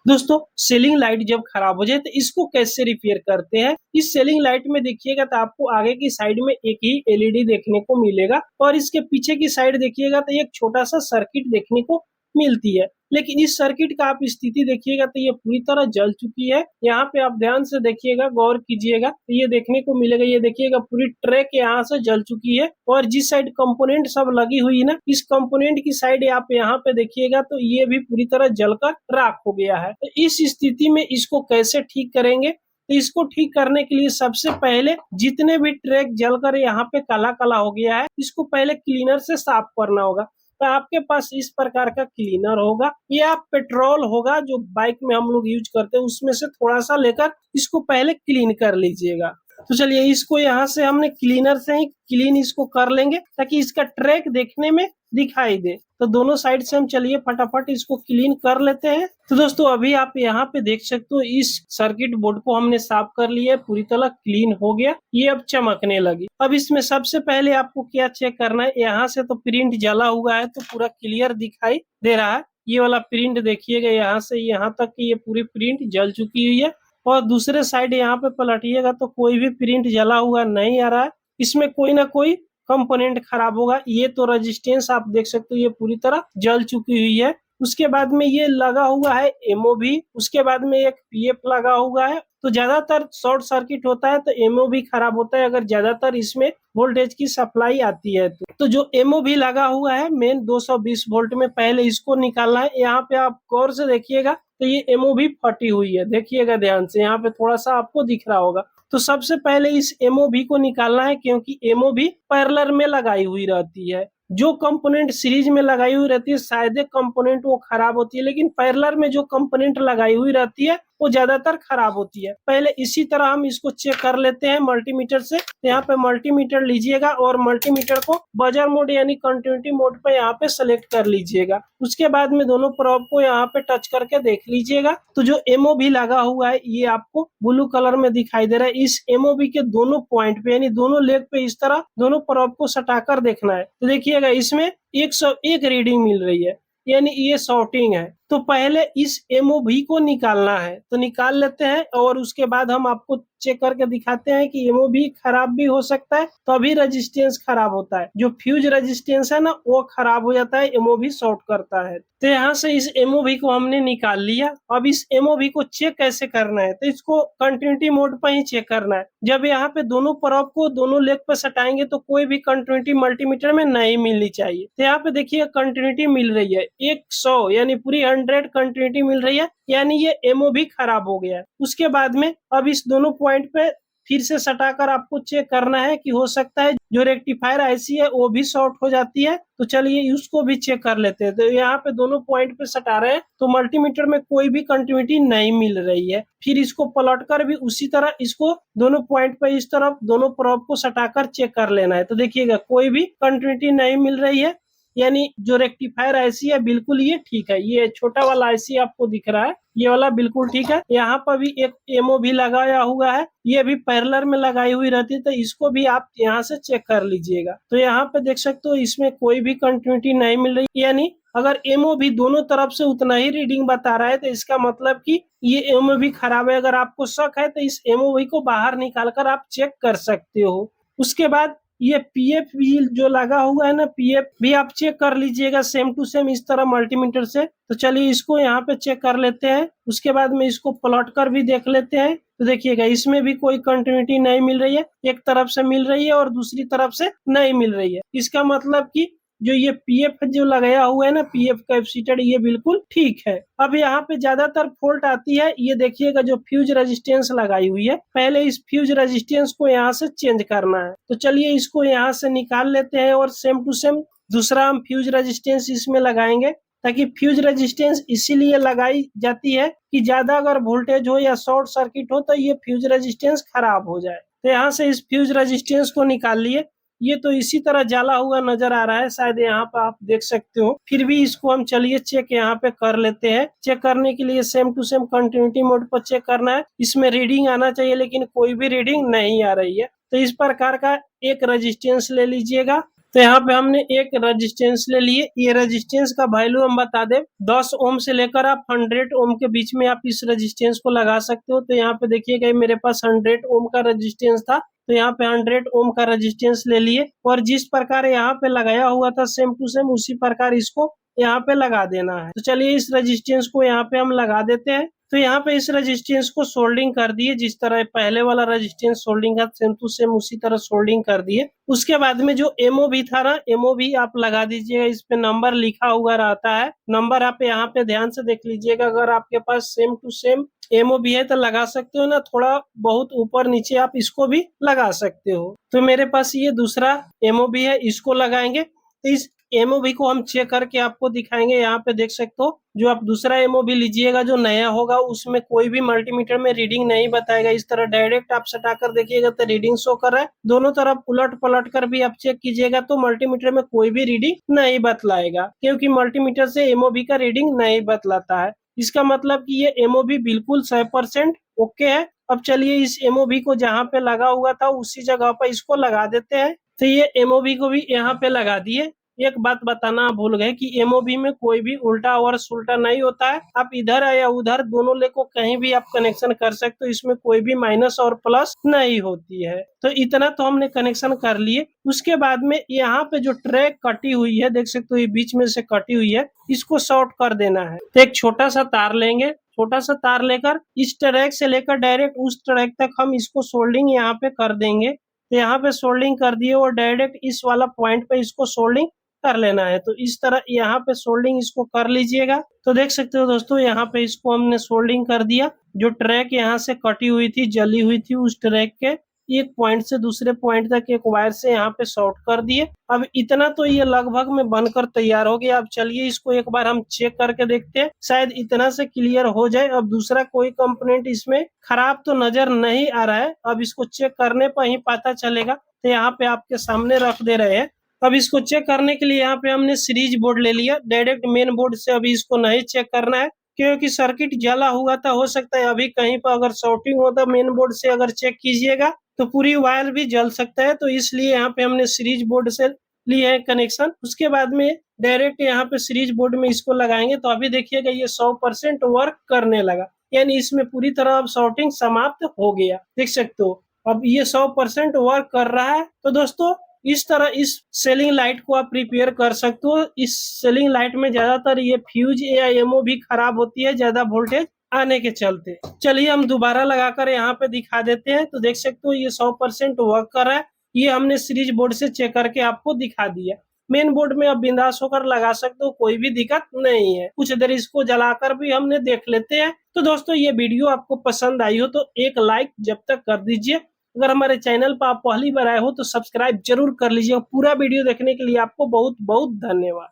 दोस्तों selling light जब खराब हो जाए तो इसको कैसे रिपेयर करते हैं। इस सेलिंग लाइट में देखिएगा तो आपको आगे की साइड में एक ही एलईडी देखने को मिलेगा और इसके पीछे की साइड देखिएगा तो एक छोटा सा सर्किट देखने को मिलती है। लेकिन इस सर्किट का आप स्थिति देखिएगा तो ये पूरी तरह जल चुकी है। यहाँ पे आप ध्यान से देखिएगा, गौर कीजिएगा तो ये देखने को मिलेगा, ये देखिएगा पूरी ट्रैक यहाँ से जल चुकी है और जिस साइड कंपोनेंट सब लगी हुई है ना, इस कंपोनेंट की साइड आप यहाँ पे देखिएगा तो ये भी पूरी तरह जलकर राख हो गया है। तो इस स्थिति में इसको कैसे ठीक करेंगे? तो इसको ठीक करने के लिए सबसे पहले जितने भी ट्रैक जलकर यहाँ पे काला काला हो गया है, इसको पहले क्लीनर से साफ करना होगा। तो आपके पास इस प्रकार का क्लीनर होगा या पेट्रोल होगा जो बाइक में हम लोग यूज करते हैं, उसमें से थोड़ा सा लेकर इसको पहले क्लीन कर लीजिएगा। तो चलिए इसको यहाँ से हमने क्लीनर से ही क्लीन इसको कर लेंगे ताकि इसका ट्रैक देखने में दिखाई दे। तो दोनों साइड से हम चलिए फटाफट इसको क्लीन कर लेते हैं। तो दोस्तों अभी आप यहाँ पे देख सकते हो इस सर्किट बोर्ड को हमने साफ कर लिया है, पूरी तरह क्लीन हो गया, ये अब चमकने लगी। अब इसमें सबसे पहले आपको क्या चेक करना है, यहाँ से तो प्रिंट जला हुआ है तो पूरा क्लियर दिखाई दे रहा है। ये वाला प्रिंट देखिएगा, यहाँ से यहाँ तक ये पूरी प्रिंट जल चुकी हुई है और दूसरे साइड यहाँ पे पलटिएगा तो कोई भी प्रिंट जला हुआ नहीं आ रहा है। इसमें कोई ना कोई कंपोनेंट खराब होगा। ये तो रेजिस्टेंस आप देख सकते हो ये पूरी तरह जल चुकी हुई है। उसके बाद में ये लगा हुआ है एमओवी, उसके बाद में एक पीएफ लगा हुआ है। तो ज्यादातर शॉर्ट सर्किट होता है तो एमओवी खराब होता है अगर ज्यादातर इसमें वोल्टेज की सप्लाई आती है। तो जो एमओवी लगा हुआ है मेन 220 वोल्ट में, पहले इसको निकालना है। यहाँ पे आप गौर से देखिएगा तो ये एमओवी फटी हुई है, देखिएगा ध्यान से, यहाँ पे थोड़ा सा आपको दिख रहा होगा। तो सबसे पहले इस एमओवी को निकालना है क्योंकि एमओवी पैरेलल में लगाई हुई रहती है। जो कंपोनेंट सीरीज में लगाई हुई रहती है शायद कंपोनेंट वो खराब होती है, लेकिन पैरेलल में जो कंपोनेंट लगाई हुई रहती है वो ज्यादातर खराब होती है। पहले इसी तरह हम इसको चेक कर लेते हैं मल्टीमीटर से। यहाँ पे मल्टीमीटर लीजिएगा और मल्टीमीटर को बजर मोड यानी कंटिन्यूटी मोड पे यहाँ पे सेलेक्ट कर लीजिएगा। उसके बाद में दोनों प्रोब को यहाँ पे टच करके देख लीजिएगा। तो जो एमओवी लगा हुआ है ये आपको ब्लू कलर में दिखाई दे रहा है। इस एमओवी के दोनों पॉइंट पे यानी दोनों लेग पे इस तरह दोनों प्रोब को सटाकर देखना है। तो देखिएगा इसमें 101 रीडिंग मिल रही है, यानी ये शॉर्टिंग है। तो पहले इस एमओवी को निकालना है, तो निकाल लेते हैं और उसके बाद हम आपको चेक करके दिखाते हैं कि एमओवी खराब भी हो सकता है तभी रेजिस्टेंस खराब होता है। जो फ्यूज रेजिस्टेंस है ना वो खराब हो जाता है, एमओवी शॉर्ट करता है। तो यहाँ से इस एमओवी को हमने निकाल लिया। अब इस एमओवी को चेक कैसे करना है, तो इसको कंटिन्यूटी मोड पर ही चेक करना है। जब यहाँ पे दोनों प्रोब को दोनों लेग पे सटाएंगे तो कोई भी कंटिन्यूटी मल्टीमीटर में नहीं मिलनी चाहिए। तो यहाँ पे देखिए कंटिन्यूटी मिल रही है 100 यानी पूरी 100 कंटिन्यूटी मिल रही है, यानी ये एमओवी खराब हो गया है। उसके बाद में अब इस दोनों पॉइंट पे फिर से सटाकर आपको चेक करना है कि हो सकता है जो रेक्टिफायर आईसी है वो भी शॉर्ट हो जाती है। तो चलिए उसको भी चेक कर लेते हैं। तो यहाँ पे दोनों पॉइंट पे सटा रहे हैं तो मल्टीमीटर में कोई भी कंटिन्यूटी नहीं मिल रही है। फिर इसको पलटकर भी उसी तरह इसको दोनों पॉइंट पे इस तरफ दोनों प्रोब को सटाकर चेक कर लेना है। तो देखिएगा कोई भी कंटिन्यूटी नहीं मिल रही है, यानी जो रेक्टिफायर आईसी है बिल्कुल ये ठीक है। ये छोटा वाला आईसी आपको दिख रहा है, ये वाला बिल्कुल ठीक है। यहाँ पर भी एक एमओवी लगाया हुआ है, ये भी पैरेलल में लगाई हुई रहती है, तो इसको भी आप यहाँ से चेक कर लीजिएगा। तो यहाँ पे देख सकते हो इसमें कोई भी कंटिन्यूटी नहीं मिल रही, यानी अगर एमओवी दोनों तरफ से उतना ही रीडिंग बता रहा है तो इसका मतलब कि ये एमओवी खराब है। अगर आपको शक है तो इस एमओवी को बाहर निकालकर आप चेक कर सकते हो। उसके बाद ये पीएफ भी जो लगा हुआ है ना, पीएफ भी आप चेक कर लीजिएगा सेम टू सेम इस तरह मल्टीमीटर से। तो चलिए इसको यहाँ पे चेक कर लेते हैं। उसके बाद में इसको प्लॉट कर भी देख लेते हैं। तो देखिएगा इसमें भी कोई कंटिन्यूटी नहीं मिल रही है, एक तरफ से मिल रही है और दूसरी तरफ से नहीं मिल रही है। इसका मतलब कि जो ये पीएफ जो लगाया हुआ है ना, पीएफ कैपेसिटर, ये बिल्कुल ठीक है। अब यहाँ पे ज्यादातर फॉल्ट आती है, ये देखिएगा जो फ्यूज रेजिस्टेंस लगाई हुई है, पहले इस फ्यूज रेजिस्टेंस को यहाँ से चेंज करना है। तो चलिए इसको यहाँ से निकाल लेते हैं और सेम टू सेम दूसरा हम फ्यूज रेजिस्टेंस इसमें लगाएंगे। ताकि फ्यूज रेजिस्टेंस इसीलिए लगाई जाती है कि ज्यादा अगर वोल्टेज हो या शॉर्ट सर्किट हो तो ये फ्यूज रेजिस्टेंस खराब हो जाए। तो यहाँ से इस फ्यूज रेजिस्टेंस को निकाल लिए। ये तो इसी तरह जला हुआ नजर आ रहा है, शायद यहाँ पे आप देख सकते हो। फिर भी इसको हम चलिए चेक यहाँ पे कर लेते हैं। चेक करने के लिए same to same continuity mode पर चेक करना है। इसमें रीडिंग आना चाहिए लेकिन कोई भी रीडिंग नहीं आ रही है। तो इस प्रकार का एक रेजिस्टेंस ले लीजिएगा। तो यहाँ पे हमने एक रेजिस्टेंस ले लिए। ये रेजिस्टेंस का वैल्यू हम बता दें 10 ओम से लेकर आप 100 ओम के बीच में आप इस रेजिस्टेंस को लगा सकते हो। तो यहाँ पे देखिएगा मेरे पास 100 ओम का रेजिस्टेंस था, तो यहाँ पे 100 ओम का रेजिस्टेंस ले लिए और जिस प्रकार यहाँ पे लगाया हुआ था सेम टू सेम उसी प्रकार इसको यहाँ पे लगा देना है। तो चलिए इस रेजिस्टेंस को यहाँ पे हम लगा देते हैं। तो यहाँ पे इस रेजिस्टेंस को सोल्डिंग कर दिए, जिस तरह पहले वाला रेजिस्टेंस सोल्डिंग का सेम टू सेम उसी तरह सोल्डिंग कर दिए। उसके बाद में जो एमओवी था ना, एमओवी आप लगा दीजिएगा। इस पे नंबर लिखा हुआ रहता है, नंबर आप यहाँ पे ध्यान से देख लीजिएगा। अगर आपके पास सेम टू सेम एमओवी है तो लगा सकते हो ना, थोड़ा बहुत ऊपर नीचे आप इसको भी लगा सकते हो। तो मेरे पास ये दूसरा एमओवी है, इसको लगाएंगे। तो इस एमओवी को हम चेक करके आपको दिखाएंगे। यहाँ पे देख सकते हो जो आप दूसरा एमओवी लीजिएगा जो नया होगा उसमें कोई भी मल्टीमीटर में रीडिंग नहीं बताएगा। इस तरह डायरेक्ट आप सटाकर देखिएगा तो रीडिंग शो कर रहा है। दोनों तरफ उलट पलट कर भी आप चेक कीजिएगा तो मल्टीमीटर में कोई भी रीडिंग नहीं बतलाएगा, क्योंकि मल्टीमीटर से एमओवी का रीडिंग नहीं बतलाता है। इसका मतलब कि ये एमओवी बिल्कुल 100% ओके है। अब चलिए इस एमओवी को जहाँ पे लगा हुआ था उसी जगह पर इसको लगा देते हैं। तो ये एमओवी को भी यहाँ पे लगा दिए। एक बात बताना भूल गए कि एमओवी में कोई भी उल्टा और सुल्टा नहीं होता है। आप इधर या उधर दोनों ले को कहीं भी आप कनेक्शन कर सकते हो, इसमें कोई भी माइनस और प्लस नहीं होती है। तो इतना तो हमने कनेक्शन कर लिए। उसके बाद में यहाँ पे जो ट्रैक कटी हुई है देख सकते हो, ये बीच में से कटी हुई है, इसको शॉर्ट कर देना है। तो एक छोटा सा तार लेंगे, छोटा सा तार लेकर इस ट्रैक से लेकर डायरेक्ट उस ट्रैक तक हम इसको सोल्डिंग यहाँ पे कर देंगे। तो यहाँ पे सोल्डिंग कर दिए और डायरेक्ट इस वाला पॉइंट पे इसको सोल्डिंग कर लेना है। तो इस तरह यहाँ पे सोल्डिंग इसको कर लीजिएगा। तो देख सकते हो दोस्तों यहाँ पे इसको हमने सोल्डिंग कर दिया। जो ट्रैक यहाँ से कटी हुई थी, जली हुई थी, उस ट्रैक के एक पॉइंट से दूसरे पॉइंट तक एक वायर से यहाँ पे शॉर्ट कर दिए। अब इतना तो ये लगभग में बनकर तैयार हो गया। अब चलिए इसको एक बार हम चेक करके देखते हैं, शायद इतना से क्लियर हो जाए। अब दूसरा कोई कंपोनेंट इसमें खराब तो नजर नहीं आ रहा है, अब इसको चेक करने पर ही पता चलेगा। तो यहाँ पे आपके सामने रख दे रहे हैं। अब इसको चेक करने के लिए यहाँ पे हमने सीरीज बोर्ड ले लिया। डायरेक्ट मेन बोर्ड से अभी इसको नहीं चेक करना है, क्योंकि सर्किट जला हुआ था। हो सकता है अभी कहीं पर अगर शॉर्टिंग हो तो मेन बोर्ड से अगर चेक कीजिएगा तो पूरी वायर भी जल सकता है। तो इसलिए यहाँ पे हमने सीरीज बोर्ड से लिए है कनेक्शन। उसके बाद में डायरेक्ट यहाँ पे सीरीज बोर्ड में इसको लगाएंगे। तो अभी देखिएगा ये 100% वर्क करने लगा, यानी इसमें पूरी तरह अब शॉर्टिंग समाप्त हो गया। देख सकते हो अब ये 100% वर्क कर रहा है। तो दोस्तों इस तरह इस सेलिंग लाइट को आप रिपेयर कर सकते हो। इस सेलिंग लाइट में ज्यादातर ये फ्यूज या एमओ भी खराब होती है ज्यादा वोल्टेज आने के चलते। चलिए हम दोबारा लगाकर यहाँ पे दिखा देते हैं। तो देख सकते हो ये 100% वर्क कर रहा है। ये हमने सीरीज बोर्ड से चेक करके आपको दिखा दिया। मेन बोर्ड में अब बिंदास होकर लगा सकते हो, कोई भी दिक्कत नहीं है। कुछ देर इसको जलाकर भी हमने देख लेते हैं। तो दोस्तों ये वीडियो आपको पसंद आई हो तो एक लाइक जब तक कर दीजिए। अगर हमारे चैनल पर आप पहली बार आए हो तो सब्सक्राइब जरूर कर लीजिए। पूरा वीडियो देखने के लिए आपको बहुत बहुत धन्यवाद।